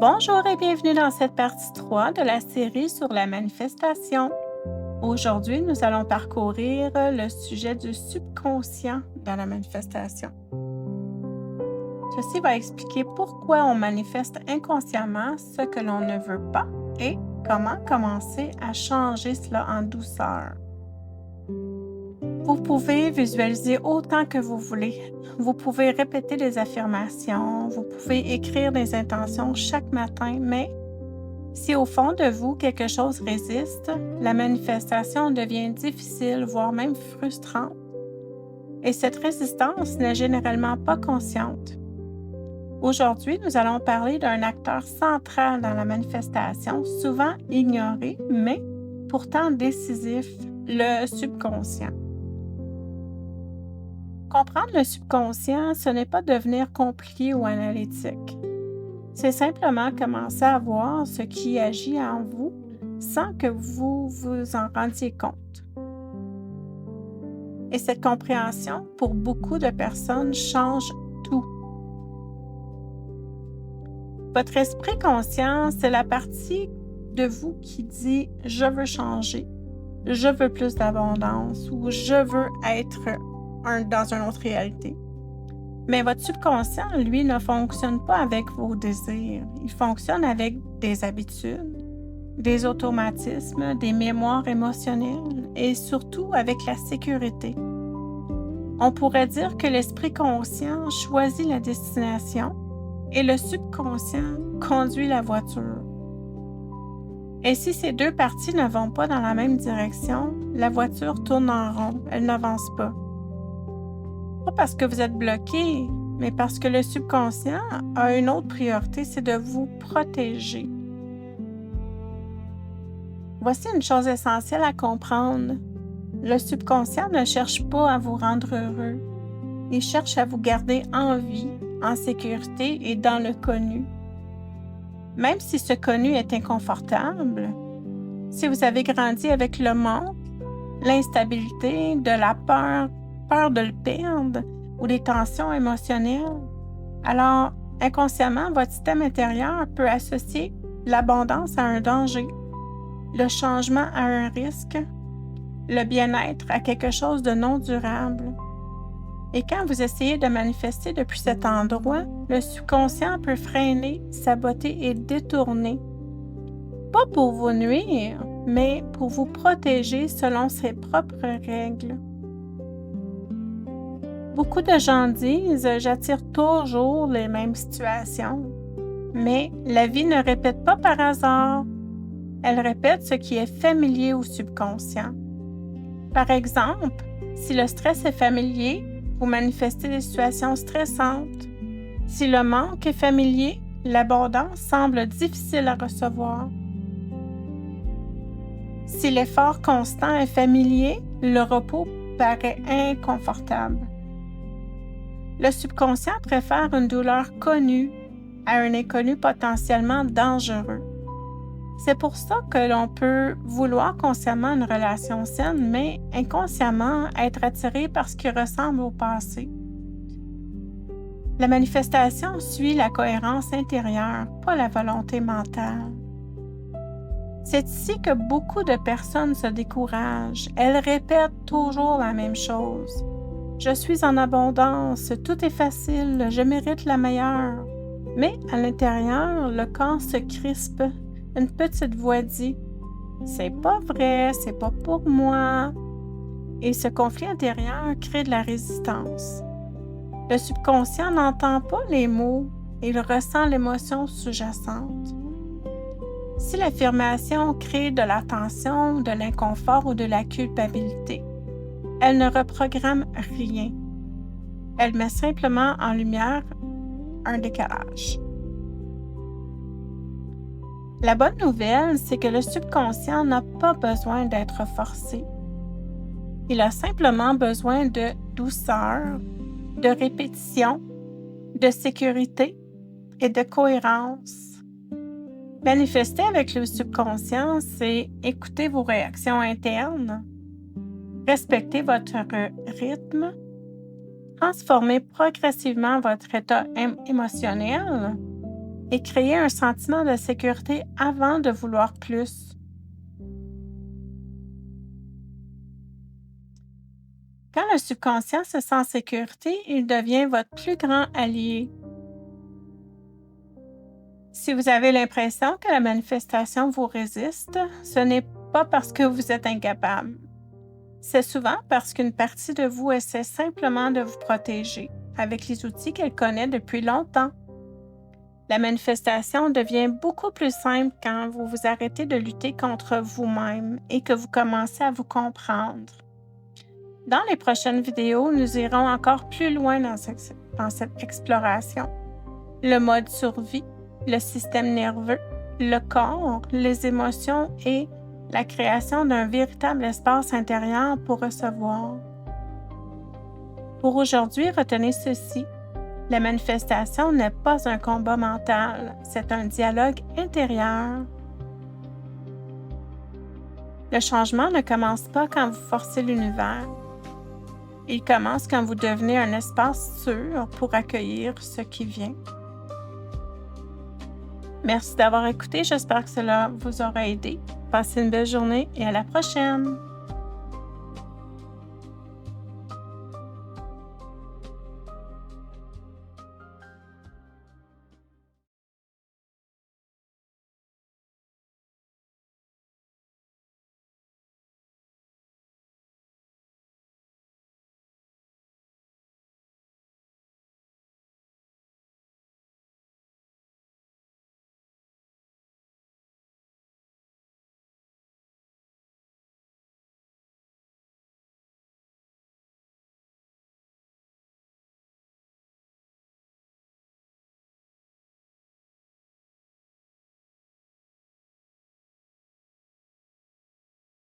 Bonjour et bienvenue dans cette partie 3 de la série sur la manifestation. Aujourd'hui, nous allons parcourir le sujet du subconscient dans la manifestation. Ceci va expliquer pourquoi on manifeste inconsciemment ce que l'on ne veut pas et comment commencer à changer cela en douceur. Vous pouvez visualiser autant que vous voulez. Vous pouvez répéter des affirmations, vous pouvez écrire des intentions chaque matin, mais si au fond de vous quelque chose résiste, la manifestation devient difficile, voire même frustrante. Et cette résistance n'est généralement pas consciente. Aujourd'hui, nous allons parler d'un acteur central dans la manifestation, souvent ignoré, mais pourtant décisif, le subconscient. Comprendre le subconscient, ce n'est pas devenir compliqué ou analytique. C'est simplement commencer à voir ce qui agit en vous sans que vous vous en rendiez compte. Et cette compréhension, pour beaucoup de personnes, change tout. Votre esprit conscient, c'est la partie de vous qui dit « je veux changer »,« je veux plus d'abondance » ou « je veux être dans une autre réalité ». Mais votre subconscient, lui, ne fonctionne pas avec vos désirs. Il fonctionne avec des habitudes, des automatismes, des mémoires émotionnelles et surtout avec la sécurité. On pourrait dire que l'esprit conscient choisit la destination et le subconscient conduit la voiture. Et si ces deux parties ne vont pas dans la même direction, la voiture tourne en rond, elle n'avance pas. Pas parce que vous êtes bloqué, mais parce que le subconscient a une autre priorité, c'est de vous protéger. Voici une chose essentielle à comprendre. Le subconscient ne cherche pas à vous rendre heureux. Il cherche à vous garder en vie, en sécurité et dans le connu. Même si ce connu est inconfortable, si vous avez grandi avec le manque, l'instabilité, de la peur de le perdre ou des tensions émotionnelles, alors inconsciemment, votre système intérieur peut associer l'abondance à un danger, le changement à un risque, le bien-être à quelque chose de non durable. Et quand vous essayez de manifester depuis cet endroit, le subconscient peut freiner, saboter et détourner. Pas pour vous nuire, mais pour vous protéger selon ses propres règles. Beaucoup de gens disent « j'attire toujours les mêmes situations ». Mais la vie ne répète pas par hasard. Elle répète ce qui est familier au subconscient. Par exemple, si le stress est familier, vous manifestez des situations stressantes. Si le manque est familier, l'abondance semble difficile à recevoir. Si l'effort constant est familier, le repos paraît inconfortable. Le subconscient préfère une douleur connue à un inconnu potentiellement dangereux. C'est pour ça que l'on peut vouloir consciemment une relation saine, mais inconsciemment être attiré par ce qui ressemble au passé. La manifestation suit la cohérence intérieure, pas la volonté mentale. C'est ici que beaucoup de personnes se découragent. Elles répètent toujours la même chose. Je suis en abondance, tout est facile, je mérite la meilleure. Mais à l'intérieur, le corps se crispe. Une petite voix dit « c'est pas vrai, c'est pas pour moi ». Et ce conflit intérieur crée de la résistance. Le subconscient n'entend pas les mots, il ressent l'émotion sous-jacente. Si l'affirmation crée de la tension, de l'inconfort ou de la culpabilité, elle ne reprogramme rien. Elle met simplement en lumière un décalage. La bonne nouvelle, c'est que le subconscient n'a pas besoin d'être forcé. Il a simplement besoin de douceur, de répétition, de sécurité et de cohérence. Manifester avec le subconscient, c'est écouter vos réactions internes, respecter votre rythme, transformer progressivement votre état émotionnel et créer un sentiment de sécurité avant de vouloir plus. Quand le subconscient se sent en sécurité, il devient votre plus grand allié. Si vous avez l'impression que la manifestation vous résiste, ce n'est pas parce que vous êtes incapable. C'est souvent parce qu'une partie de vous essaie simplement de vous protéger avec les outils qu'elle connaît depuis longtemps. La manifestation devient beaucoup plus simple quand vous vous arrêtez de lutter contre vous-même et que vous commencez à vous comprendre. Dans les prochaines vidéos, nous irons encore plus loin dans cette exploration. Le mode survie, le système nerveux, le corps, les émotions et la création d'un véritable espace intérieur pour recevoir. Pour aujourd'hui, retenez ceci. La manifestation n'est pas un combat mental, c'est un dialogue intérieur. Le changement ne commence pas quand vous forcez l'univers. Il commence quand vous devenez un espace sûr pour accueillir ce qui vient. Merci d'avoir écouté, j'espère que cela vous aura aidé. Passez une belle journée et à la prochaine!